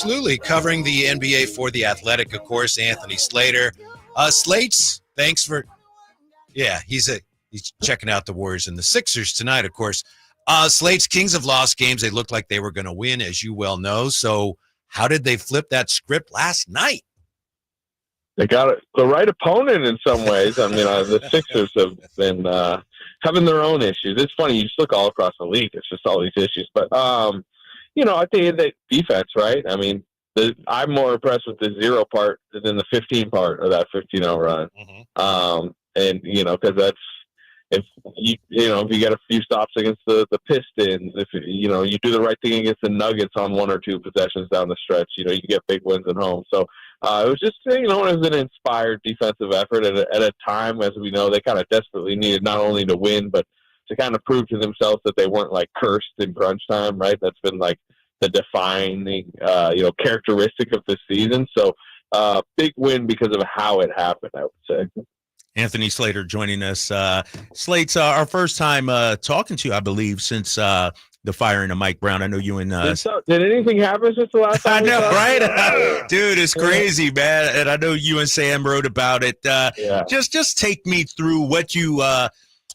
Absolutely. Covering the NBA for The Athletic, of course, Anthony Slater. Slates, thanks for, yeah, he's checking out the Warriors and the Sixers tonight, of course. Slate's Kings have lost games they looked like they were going to win, as you well know. So how did they flip that script last night? They got the right opponent in some ways. I mean, the Sixers have been having their own issues. It's funny, you just look all across the league. It's just all these issues. But, I think that defense, right? I mean, I'm more impressed with the 0 part than the 15 part of that 15-0 run. Mm-hmm. Because that's, if you get a few stops against the Pistons, if you do the right thing against the Nuggets on 1 or 2 possessions down the stretch, you get big wins at home. So it was just it was an inspired defensive effort at a time, as we know, they kind of desperately needed not only to win but to kind of prove to themselves that they weren't like cursed in crunch time. Right, that's been like the defining characteristic of this season. So big win because of how it happened, I would say. Anthony Slater joining us. Slate's our first time talking to you, I believe, since the firing of Mike Brown. I know you and did anything happen since the last time? I know, right? Dude, it's crazy, man. And I know you and Sam wrote about it. Just take me through what you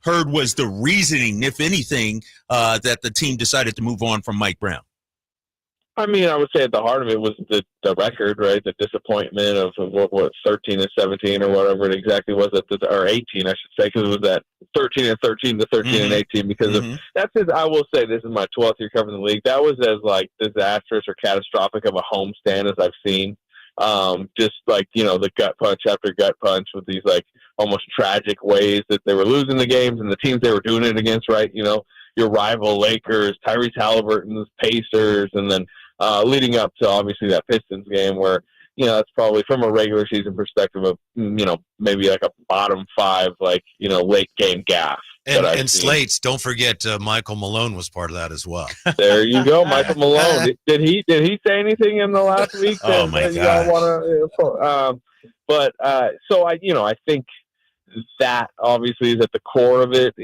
heard was the reasoning, if anything, that the team decided to move on from Mike Brown. I mean, I would say at the heart of it was the record, right? The disappointment of what 13 and 17 or whatever it exactly was, or 18, I should say, because it was that 13 and 13 to 13 and 18. Because of that's his. I will say this is my 12th year covering the league. That was as like disastrous or catastrophic of a homestand as I've seen. Just like the gut punch after gut punch with these like almost tragic ways that they were losing the games and the teams they were doing it against, right? Your rival Lakers, Tyrese Halliburton's Pacers, and then leading up to obviously that Pistons game where, that's probably from a regular season perspective of, maybe like a bottom 5, like, late game gaffe. And Slates, don't forget Michael Malone was part of that as well. There you go, Michael Malone. Did he say anything in the last week? Oh my God! So I think that obviously is at the core of it.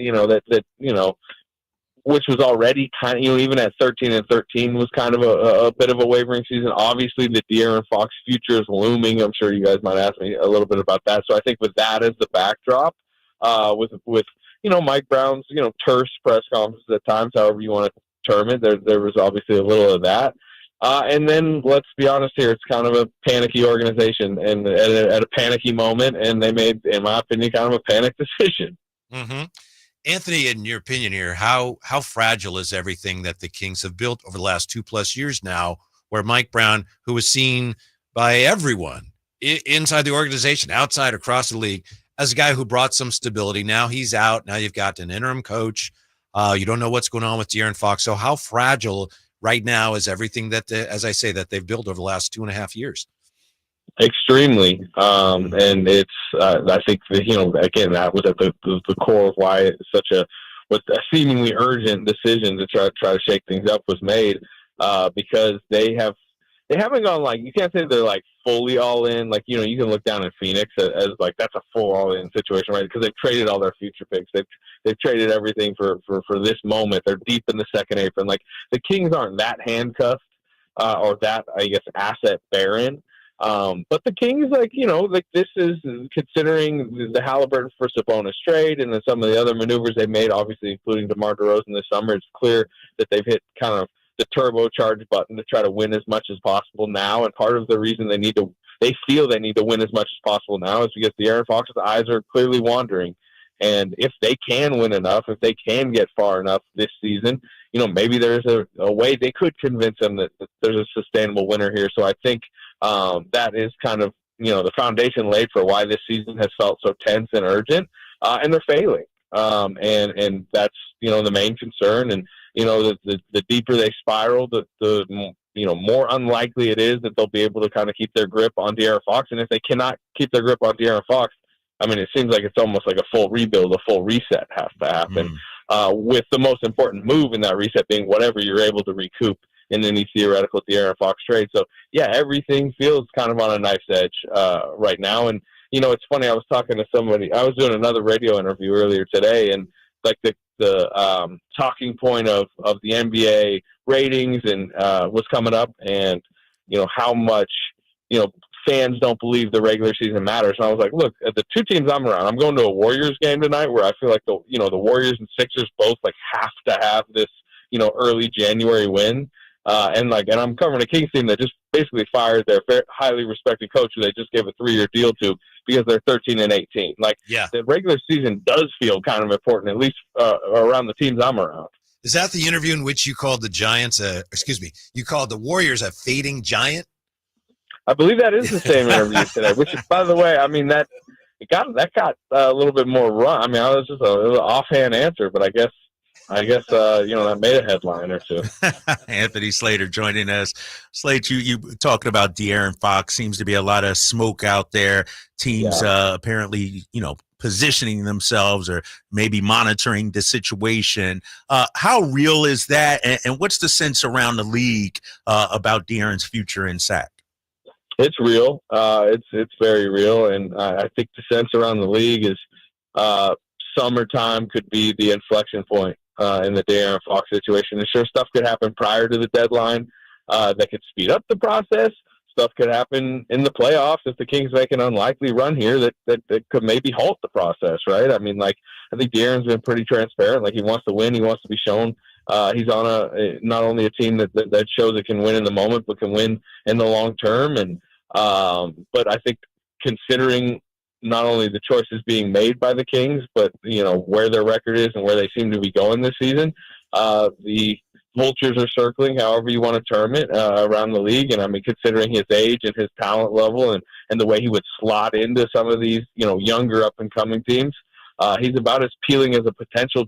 Which was already kind of, even at 13 and 13 was kind of a bit of a wavering season. Obviously, the DeAaron Foxs future is looming. I'm sure you guys might ask me a little bit about that. So I think with that as the backdrop, with Mike Brown's, terse press conferences at times, however you want to term it, there was obviously a little of that. And then let's be honest here, it's kind of a panicky organization and at a panicky moment, and they made, in my opinion, kind of a panic decision. Mm-hmm. Anthony, in your opinion here, how fragile is everything that the Kings have built over the last 2+ years now, where Mike Brown, who was seen by everyone inside the organization, outside, across the league, as a guy who brought some stability. Now he's out. Now you've got an interim coach. You don't know what's going on with DeAaron Foxs. So how fragile right now is everything that, as I say, that they've built over the last 2.5 years? Extremely, and it's I think again that was at the core of why it's such a seemingly urgent decision to try to shake things up was made, because they haven't gone, like, you can't say they're like fully all in, like you can look down at Phoenix as like that's a full all in situation, right? Because they've traded all their future picks, they've traded everything for this moment. They're deep in the second apron. Like the Kings aren't that handcuffed or that, I guess, asset barren. But the Kings, this is considering the Halliburton for Sabonis trade and then some of the other maneuvers they made, obviously including DeMar DeRozan this summer. It's clear that they've hit kind of the turbocharge button to try to win as much as possible now. And part of the reason they feel they need to win as much as possible now is because DeAaron Fox's eyes are clearly wandering. And if they can win enough, if they can get far enough this season, maybe there's a way they could convince them that there's a sustainable winner here. So I think that is kind of, the foundation laid for why this season has felt so tense and urgent, and they're failing. And that's, the main concern. And, the deeper they spiral, the more unlikely it is that they'll be able to kind of keep their grip on DeAaron Foxs. And if they cannot keep their grip on DeAaron Foxs, I mean, it seems like it's almost like a full rebuild, a full reset has to happen, with the most important move in that reset being whatever you're able to recoup in any theoretical DeAaron Foxs trade. So, yeah, everything feels kind of on a knife's edge right now. And, it's funny, I was talking to somebody, I was doing another radio interview earlier today, and like the talking point of the NBA ratings and was coming up, and how much, fans don't believe the regular season matters. And I was like, look, the two teams I'm around, I'm going to a Warriors game tonight where I feel like the Warriors and Sixers both like have to have this, early January win. And I'm covering a Kings team that just basically fired their highly respected coach who they just gave a 3-year deal to because they're 13-18. Like, yeah, the regular season does feel kind of important, at least around the teams I'm around. Is that the interview in which you called the Giants, you called the Warriors a fading giant? I believe that is the same interview today, which is, by the way, I mean, that got a little bit more run. I mean, it was just an offhand answer, but I guess that made a headline or two. Anthony Slater joining us. Slate, you talking about DeAaron Foxs. Seems to be a lot of smoke out there. Teams apparently, positioning themselves or maybe monitoring the situation. How real is that? And what's the sense around the league about DeAaron's future in SAC? It's real. It's very real. And I think the sense around the league is summertime could be the inflection point in the DeAaron Foxs situation. And sure, stuff could happen prior to the deadline that could speed up the process. Stuff could happen in the playoffs if the Kings make an unlikely run here that could maybe halt the process, right? I mean, I think DeAaron's been pretty transparent. Like, he wants to win. He wants to be shown he's on not only a team that shows it can win in the moment, but can win in the long term. And but I think, considering not only the choices being made by the Kings, but where their record is and where they seem to be going this season, the vultures are circling, however you want to term it, around the league. And I mean, considering his age and his talent level and the way he would slot into some of these, younger up and coming teams, he's about as appealing as a potential,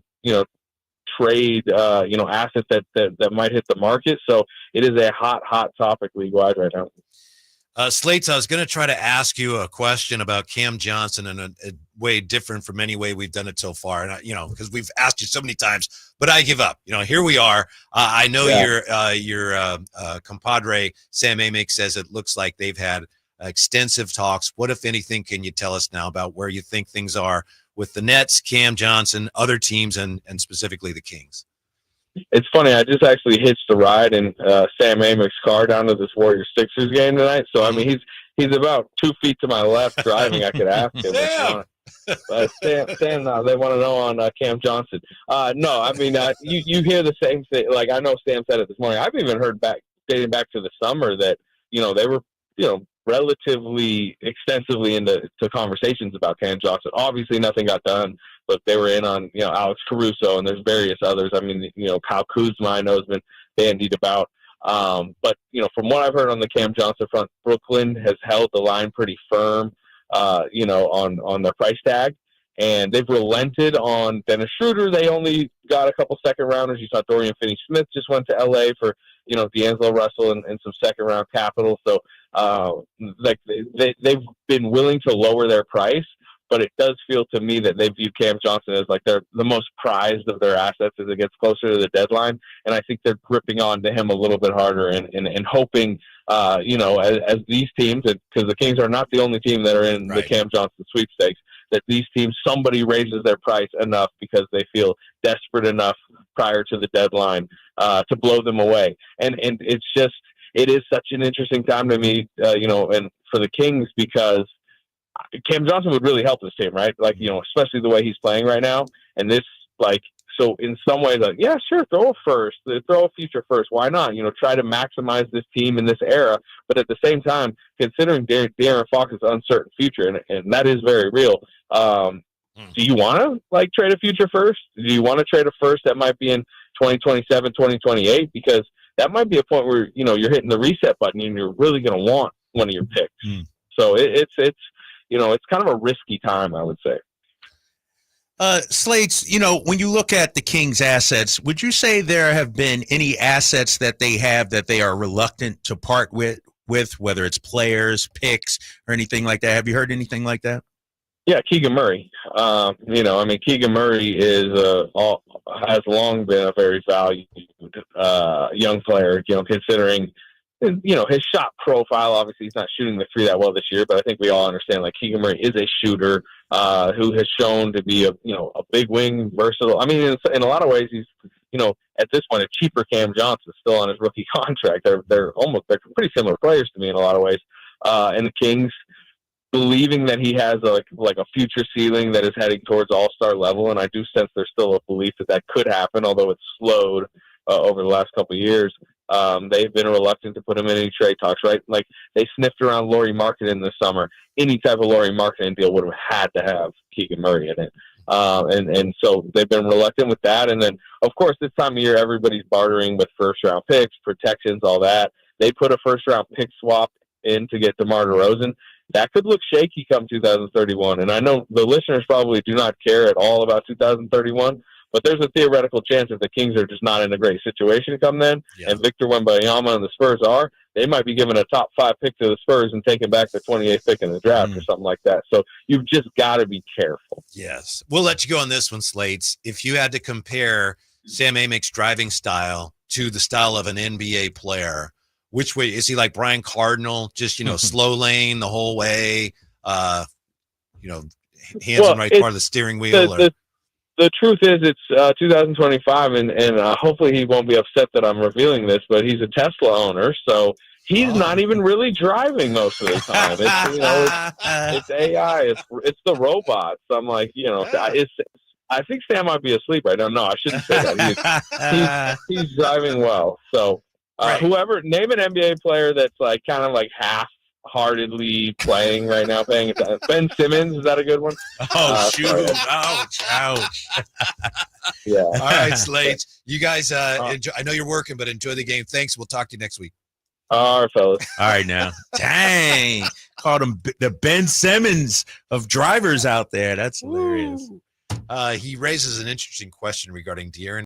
trade, asset that might hit the market. So it is a hot topic league wide right now. Slates, I was going to try to ask you a question about Cam Johnson in a way different from any way we've done it so far. And, because we've asked you so many times, but I give up. Here we are. I know your compadre, Sam Amick, says it looks like they've had extensive talks. What, if anything, can you tell us now about where you think things are with the Nets, Cam Johnson, other teams, and specifically the Kings? It's funny. I just actually hitched a ride in Sam Amick's car down to this Warriors Sixers game tonight. So I mean, he's about 2 feet to my left driving. I could ask him. Sam, they want to know on Cam Johnson. No, I mean, you hear the same thing. Like, I know Sam said it this morning. I've even heard dating back to the summer that they were relatively extensively into conversations about Cam Johnson. Obviously, nothing got done, but they were in on Alex Caruso, and there's various others. I mean, Kyle Kuzma, I know, has been bandied about. But from what I've heard on the Cam Johnson front, Brooklyn has held the line pretty firm, on their price tag, and they've relented on Dennis Schroeder. They only got a couple second rounders. You saw Dorian Finney-Smith just went to LA for D'Angelo Russell and some second round capital. So they've been willing to lower their price, but it does feel to me that they view Cam Johnson as like they're the most prized of their assets as it gets closer to the deadline. And I think they're gripping on to him a little bit harder and hoping, as these teams, because the Kings are not the only team that are in the Cam Johnson sweepstakes, that these teams, somebody raises their price enough because they feel desperate enough prior to the deadline to blow them away. And it is such an interesting time to me, and for the Kings, because Cam Johnson would really help this team, right? Like, especially the way he's playing right now. And this, so in some ways, yeah, sure, throw a future first. Why not? Try to maximize this team in this era. But at the same time, considering DeAaron Fox's uncertain future, and that is very real, do you want to trade a future first? Do you want to trade a first that might be in 2027, 2028? Because that might be a point where, you're hitting the reset button and you're really going to want one of your picks. So it's kind of a risky time, I would say. Slates, when you look at the Kings' assets, would you say there have been any assets that they have that they are reluctant to part with, whether it's players, picks, or anything like that? Have you heard anything like that? Yeah, Keegan Murray. Keegan Murray has long been a very valued young player, considering his shot profile. Obviously, he's not shooting the three that well this year, but I think we all understand Keegan Murray is a shooter who has shown to be a big wing, versatile. I mean, in a lot of ways, he's at this point, a cheaper Cam Johnson still on his rookie contract. They're pretty similar players to me in a lot of ways. And the Kings, believing that he has a future ceiling that is heading towards all-star level, and I do sense there's still a belief that could happen, although it's slowed over the last couple of years. They've been reluctant to put him in any trade talks, right? Like, they sniffed around Lauri Markkanen this summer. Any type of Lauri Markkanen deal would have had to have Keegan Murray in it. And so they've been reluctant with that. And then, of course, this time of year, everybody's bartering with first-round picks, protections, all that. They put a first-round pick swap in to get DeMar DeRozan. That could look shaky come 2031. And I know the listeners probably do not care at all about 2031, but there's a theoretical chance if the Kings are just not in a great situation come then, and Victor Wembanyama and the Spurs are, they might be giving a top 5 pick to the Spurs and taking back the 28th pick in the draft or something like that. So you've just got to be careful. Yes. We'll let you go on this one, Slates. If you had to compare Sam Amick's driving style to the style of an NBA player, which way is he? Like Brian Cardinal, just, slow lane the whole way, hands on right part of the steering wheel? The truth is it's 2025, and hopefully he won't be upset that I'm revealing this, but he's a Tesla owner, so he's not even really driving most of the time. It's AI, it's the robots. I'm like, I think Sam might be asleep. I don't know. I shouldn't say that. He's driving well. So whoever, name an NBA player that's like kind of like half-heartedly playing right now, paying attention. Ben Simmons, is that a good one? Oh, shoot. Ouch. Yeah. All right, Slates. You guys, enjoy. I know you're working, but enjoy the game. Thanks. We'll talk to you next week. All right, fellas. All right, now. Dang. Called him the Ben Simmons of drivers out there. That's hilarious. He raises an interesting question regarding DeAaron